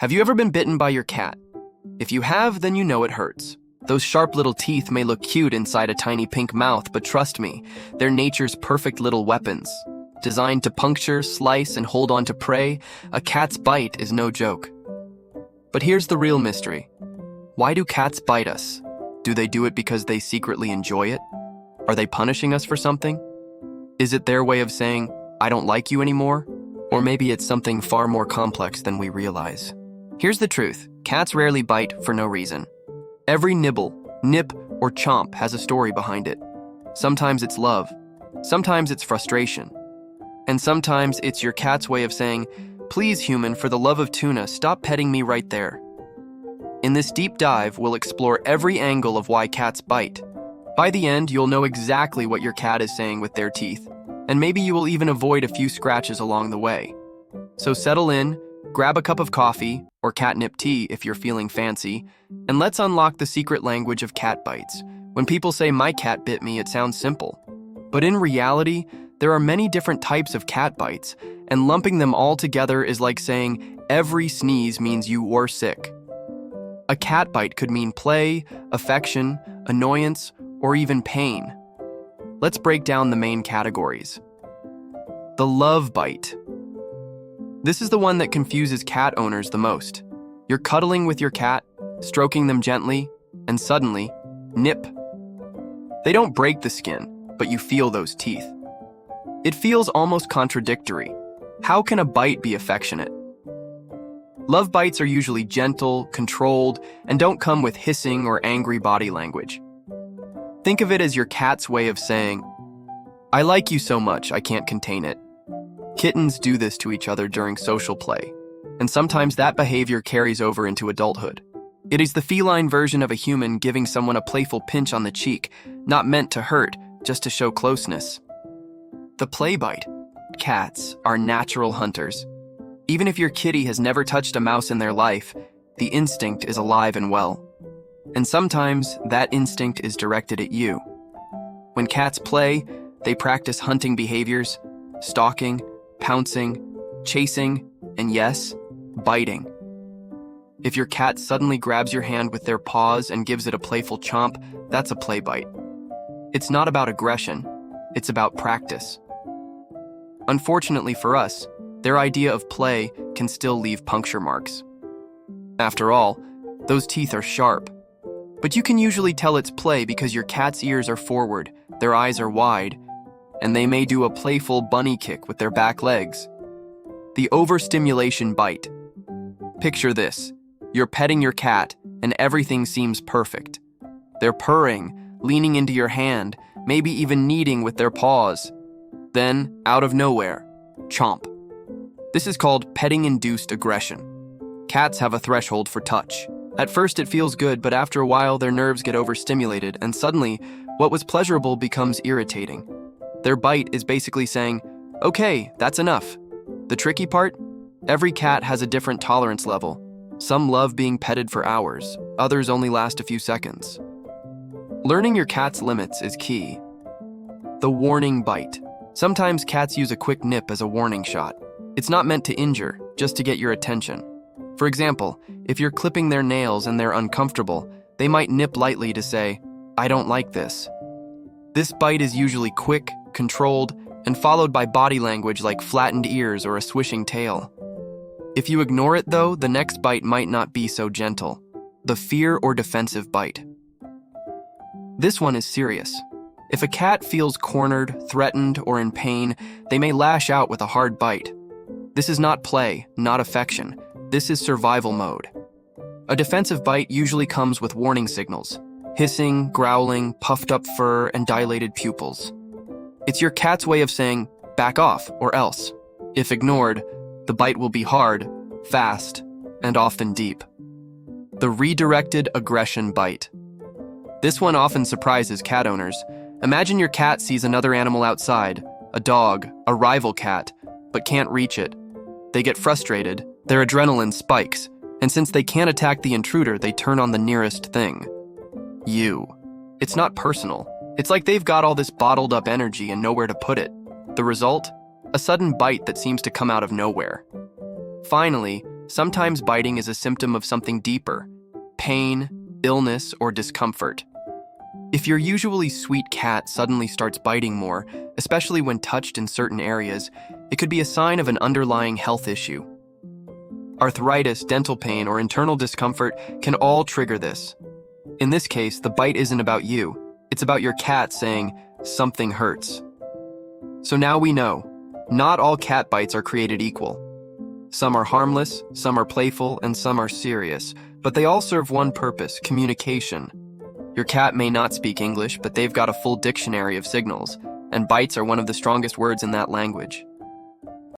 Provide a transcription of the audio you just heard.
Have you ever been bitten by your cat? If you have, then you know it hurts. Those sharp little teeth may look cute inside a tiny pink mouth, but trust me, they're nature's perfect little weapons. Designed to puncture, slice, and hold on to prey, a cat's bite is no joke. But here's the real mystery. Why do cats bite us? Do they do it because they secretly enjoy it? Are they punishing us for something? Is it their way of saying, I don't like you anymore? Or maybe it's something far more complex than we realize. Here's the truth. Cats rarely bite for no reason. Every nibble, nip, or chomp has a story behind it. Sometimes it's love. Sometimes it's frustration. And sometimes it's your cat's way of saying, please human, for the love of tuna, stop petting me right there. In this deep dive, we'll explore every angle of why cats bite. By the end, you'll know exactly what your cat is saying with their teeth, and maybe you will even avoid a few scratches along the way. So settle in, grab a cup of coffee, or catnip tea if you're feeling fancy, and let's unlock the secret language of cat bites. When people say, my cat bit me, it sounds simple. But in reality, there are many different types of cat bites, and lumping them all together is like saying, every sneeze means you were sick. A cat bite could mean play, affection, annoyance, or even pain. Let's break down the main categories. The love bite. This is the one that confuses cat owners the most. You're cuddling with your cat, stroking them gently, and suddenly, nip. They don't break the skin, but you feel those teeth. It feels almost contradictory. How can a bite be affectionate? Love bites are usually gentle, controlled, and don't come with hissing or angry body language. Think of it as your cat's way of saying, I like you so much, I can't contain it. Kittens do this to each other during social play, and sometimes that behavior carries over into adulthood. It is the feline version of a human giving someone a playful pinch on the cheek, not meant to hurt, just to show closeness. The play bite. Cats are natural hunters. Even if your kitty has never touched a mouse in their life, the instinct is alive and well. And sometimes that instinct is directed at you. When cats play, they practice hunting behaviors, stalking, pouncing, chasing, and yes, biting. If your cat suddenly grabs your hand with their paws and gives it a playful chomp, that's a play bite. It's not about aggression, it's about practice. Unfortunately for us, their idea of play can still leave puncture marks. After all, those teeth are sharp. But you can usually tell it's play because your cat's ears are forward, their eyes are wide, and they may do a playful bunny kick with their back legs. The overstimulation bite. Picture this. You're petting your cat, and everything seems perfect. They're purring, leaning into your hand, maybe even kneading with their paws. Then, out of nowhere, chomp. This is called petting-induced aggression. Cats have a threshold for touch. At first it feels good, but after a while their nerves get overstimulated, and suddenly, what was pleasurable becomes irritating. Their bite is basically saying, okay, that's enough. The tricky part? Every cat has a different tolerance level. Some love being petted for hours, others only last a few seconds. Learning your cat's limits is key. The warning bite. Sometimes cats use a quick nip as a warning shot. It's not meant to injure, just to get your attention. For example, if you're clipping their nails and they're uncomfortable, they might nip lightly to say, I don't like this. This bite is usually quick, controlled, and followed by body language like flattened ears or a swishing tail. If you ignore it though, the next bite might not be so gentle. The fear or defensive bite. This one is serious. If a cat feels cornered, threatened, or in pain, they may lash out with a hard bite. This is not play, not affection. This is survival mode. A defensive bite usually comes with warning signals: hissing, growling, puffed up fur, and dilated pupils. It's your cat's way of saying, back off, or else. If ignored, the bite will be hard, fast, and often deep. The redirected aggression bite. This one often surprises cat owners. Imagine your cat sees another animal outside, a dog, a rival cat, but can't reach it. They get frustrated, their adrenaline spikes, and since they can't attack the intruder, they turn on the nearest thing. You. It's not personal. It's like they've got all this bottled up energy and nowhere to put it. The result? A sudden bite that seems to come out of nowhere. Finally, Sometimes biting is a symptom of something deeper: pain, illness, or discomfort. If your usually sweet cat suddenly starts biting more, especially when touched in certain areas, it could be a sign of an underlying health issue. Arthritis, dental pain, or internal discomfort can all trigger this. In this case, the bite isn't about you. It's about your cat saying, "Something hurts." So now we know, not all cat bites are created equal. Some are harmless, some are playful, and some are serious, but they all serve one purpose: communication. Your cat may not speak English, but they've got a full dictionary of signals, and bites are one of the strongest words in that language.